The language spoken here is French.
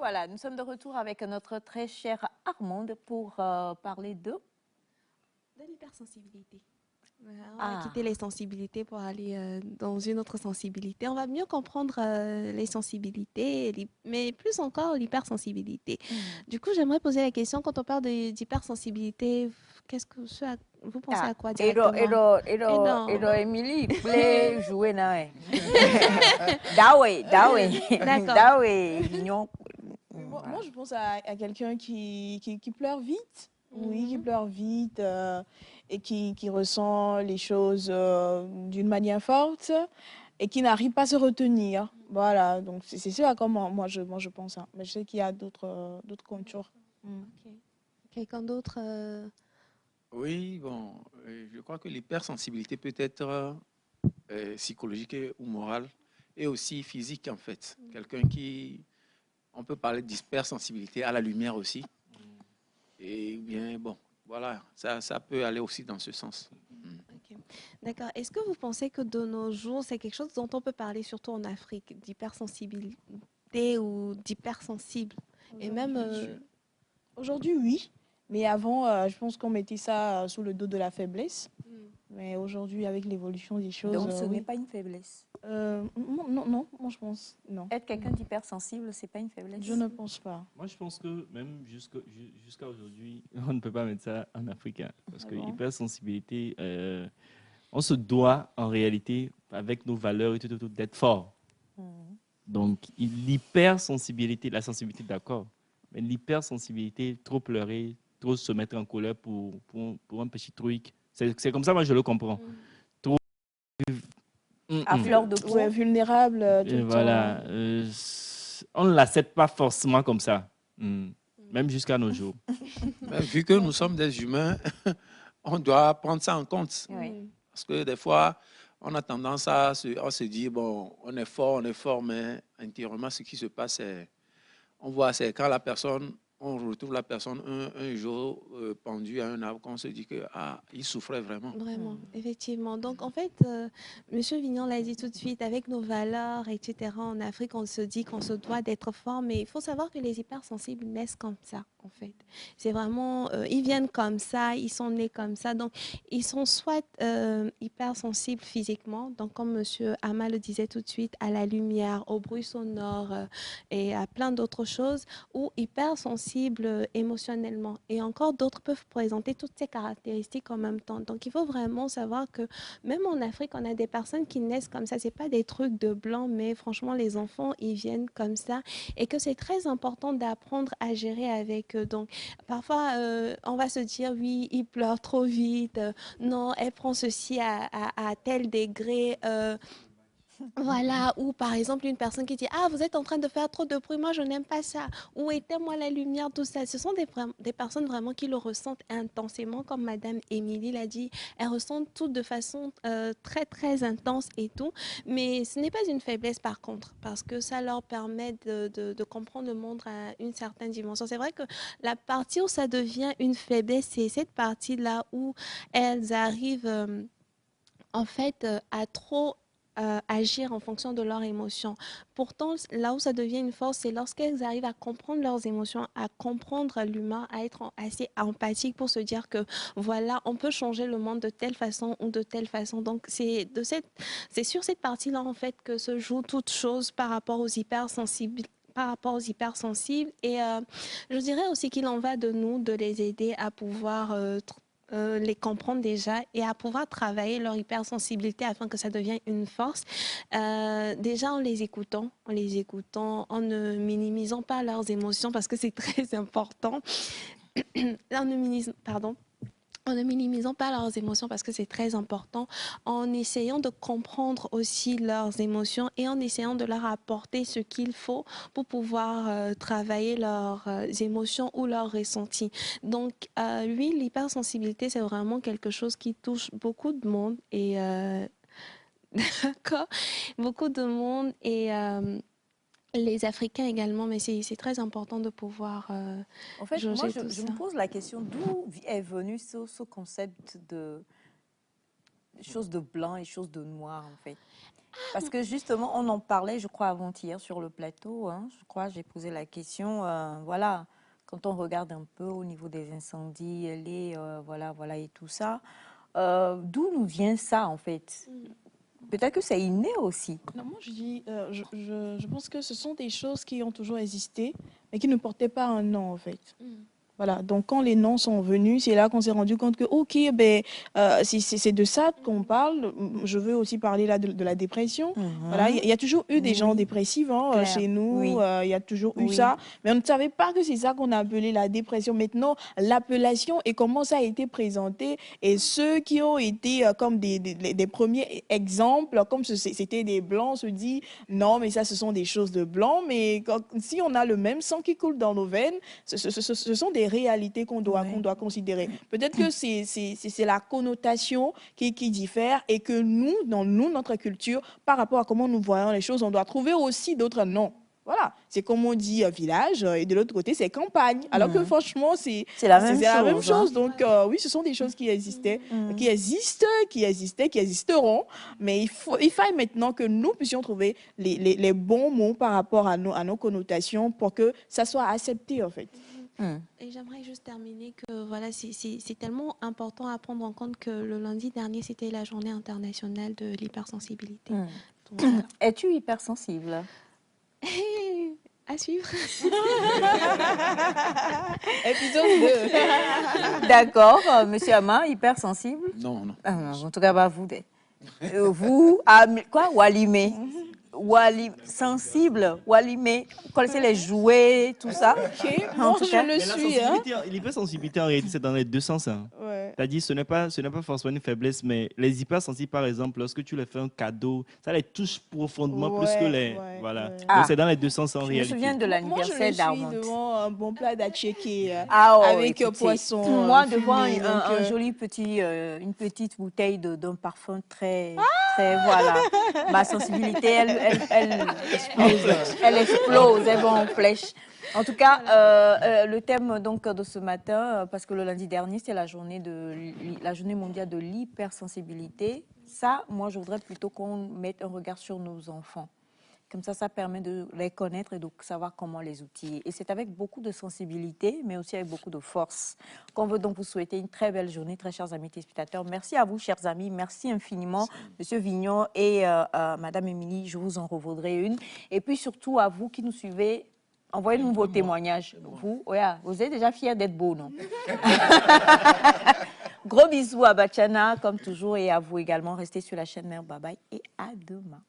voilà, nous sommes de retour avec notre très chère Armande pour parler de l'hypersensibilité. On va quitter les sensibilités pour aller dans une autre sensibilité. On va mieux comprendre les sensibilités, mais plus encore l'hypersensibilité. Du coup, j'aimerais poser la question, quand on parle d'hypersensibilité, qu'est-ce que vous pensez à quoi directement? Emily, play jouer na. Dawe. Moi, je pense à quelqu'un qui pleure vite. Oui, qui pleure vite et qui ressent les choses d'une manière forte et qui n'arrive pas à se retenir. Voilà, donc c'est ce à quoi moi je pense. Hein. Mais je sais qu'il y a d'autres contours. Okay. Quelqu'un d'autre Oui, bon, je crois que l'hypersensibilité peut être psychologique ou morale et aussi physique en fait. Quelqu'un qui, on peut parler d'hypersensibilité à la lumière aussi. Et bien, bon, voilà, ça peut aller aussi dans ce sens. Okay. D'accord. Est-ce que vous pensez que de nos jours, c'est quelque chose dont on peut parler surtout en Afrique, d'hypersensibilité ou d'hypersensible? Et même... Aujourd'hui, oui. Mais avant, je pense qu'on mettait ça sous le dos de la faiblesse. Mais aujourd'hui, avec l'évolution des choses... Donc, ce n'est pas une faiblesse. Non, moi je pense non. Être quelqu'un d'hypersensible, c'est pas une faiblesse. Je ne pense pas. Moi, je pense que même jusqu'à aujourd'hui, on ne peut pas mettre ça en Afrique. Hein, parce que l'hypersensibilité, on se doit en réalité, avec nos valeurs et tout, d'être fort. Donc, l'hypersensibilité, la sensibilité, d'accord. Mais l'hypersensibilité, trop pleurer, trop se mettre en colère pour un petit truc, c'est comme ça, moi, je le comprends. Trop à fleur de peau. Ouais, vulnérable tout le voilà, temps. on ne l'accepte pas forcément comme ça, même jusqu'à nos jours. Mais vu que nous sommes des humains, on doit prendre ça en compte. Oui. Parce que des fois, on a tendance à se dire, bon, on est fort, mais intérieurement, ce qui se passe, on voit, c'est quand la personne, on retrouve la personne un jour pendue à un arbre, qu'on se dit que il souffrait vraiment. Vraiment, effectivement. Donc, en fait, Monsieur Vignon l'a dit tout de suite, avec nos valeurs, etc., en Afrique, on se dit qu'on se doit d'être fort, mais il faut savoir que les hypersensibles naissent comme ça, en fait. C'est vraiment, ils viennent comme ça, ils sont nés comme ça. Donc, ils sont soit hypersensibles physiquement, donc comme Monsieur Ama le disait tout de suite, à la lumière, au bruit sonore et à plein d'autres choses, ou hypersensibles émotionnellement. Et encore d'autres peuvent présenter toutes ces caractéristiques en même temps. Donc, il faut vraiment savoir que même en Afrique, on a des personnes qui naissent comme ça. Ce n'est pas des trucs de blanc, mais franchement, les enfants, ils viennent comme ça. Et que c'est très important d'apprendre à gérer avec eux. Donc, parfois, on va se dire, oui, il pleure trop vite. Non, elle prend ceci à tel degré. Voilà, ou par exemple une personne qui dit « Ah, vous êtes en train de faire trop de bruit, moi je n'aime pas ça » ou « Éteins-moi la lumière », tout ça. Ce sont des personnes vraiment qui le ressentent intensément, comme Madame Émilie l'a dit. Elles ressentent tout de façon très, très intense et tout. Mais ce n'est pas une faiblesse par contre, parce que ça leur permet de comprendre le monde à une certaine dimension. C'est vrai que la partie où ça devient une faiblesse, c'est cette partie-là où elles arrivent en fait à trop agir en fonction de leurs émotions. Pourtant, là où ça devient une force, c'est lorsqu'elles arrivent à comprendre leurs émotions, à comprendre l'humain, à être assez empathique pour se dire que voilà, on peut changer le monde de telle façon ou de telle façon. Donc, c'est sur cette partie-là, en fait, que se joue toute chose par rapport aux hypersensibles et je dirais aussi qu'il en va de nous de les aider à pouvoir les comprendre déjà et à pouvoir travailler leur hypersensibilité afin que ça devienne une force. Déjà en les écoutant, en ne minimisant pas leurs émotions parce que c'est très important. En ne minimisant pas leurs émotions parce que c'est très important, en essayant de comprendre aussi leurs émotions et en essayant de leur apporter ce qu'il faut pour pouvoir travailler leurs émotions ou leurs ressentis. Donc, oui, l'hypersensibilité, c'est vraiment quelque chose qui touche beaucoup de monde et d'accord, beaucoup de monde et les Africains également, mais c'est très important de pouvoir en fait, moi, je me pose la question, d'où est venu ce concept de choses de blanc et choses de noir, en fait? Parce que justement, on en parlait, je crois, avant-hier sur le plateau. Hein, je crois, j'ai posé la question. Voilà, quand on regarde un peu au niveau des incendies, voilà, et tout ça, d'où nous vient ça, en fait? Peut-être que c'est inné aussi. Non, moi, je dis, je pense que ce sont des choses qui ont toujours existé, mais qui ne portaient pas un nom, en fait. Voilà, donc quand les noms sont venus, c'est là qu'on s'est rendu compte que, ok, ben, c'est de ça qu'on parle. Je veux aussi parler là de la dépression. Voilà, il y a toujours eu des gens dépressifs hein, chez nous, il y a toujours eu ça, mais on ne savait pas que c'est ça qu'on a appelé la dépression. Maintenant, l'appellation et comment ça a été présenté, et ceux qui ont été comme des premiers exemples, comme c'était des blancs, on se dit, non, mais ça, ce sont des choses de blancs, mais si on a le même sang qui coule dans nos veines, ce sont des réalités qu'on doit considérer. Peut-être que c'est la connotation qui diffère et que nous, dans notre culture, par rapport à comment nous voyons les choses, on doit trouver aussi d'autres noms. Voilà, c'est comme on dit village et de l'autre côté c'est campagne. Alors que franchement c'est la même chose. Hein. Donc oui, ce sont des choses qui existaient, qui existeront. Mais il faille maintenant que nous puissions trouver les bons mots par rapport à nos connotations pour que ça soit accepté en fait. Et j'aimerais juste terminer que voilà, c'est tellement important à prendre en compte que le lundi dernier, c'était la journée internationale de l'hypersensibilité. Es-tu hypersensible? À suivre. Épisode 2. D'accord. Monsieur Ama, hypersensible? Non, non. En tout cas, vous, vous, quoi, Walimé? Sensible, Walimé, connaissez les jouets, tout ça. Ok, moi je le suis. L'hypersensibilité, en réalité, c'est dans les deux sens. Hein. Ouais. C'est-à-dire, ce n'est pas forcément une faiblesse, mais les hypersensibles, par exemple, lorsque tu leur fais un cadeau, ça les touche profondément plus que les... voilà. Donc, c'est dans les deux sens en réalité. Je me souviens de l'anniversaire d'Armand. Moi, je le suis devant un bon plat d'atchéké avec poisson. Moi, devant un joli petit, une petite bouteille d'un parfum très, voilà. Ma sensibilité, elle explose, elle va en flèche. En tout cas, le thème donc de ce matin, parce que le lundi dernier, c'est la journée mondiale de l'hypersensibilité. Ça, moi, je voudrais plutôt qu'on mette un regard sur nos enfants. Comme ça permet de les connaître et de savoir comment les outiller. Et c'est avec beaucoup de sensibilité, mais aussi avec beaucoup de force, qu'on veut donc vous souhaiter une très belle journée, très chers amis téléspectateurs. Merci à vous, chers amis. Merci infiniment, Monsieur Vignon et Madame Émilie. Je vous en revaudrai une. Et puis surtout à vous qui nous suivez, envoyez-nous vos témoignages. Vous êtes déjà fiers d'être beaux, non? Gros bisous à Bachana, comme toujours, et à vous également. Restez sur la chaîne Mère. Bye bye et à demain.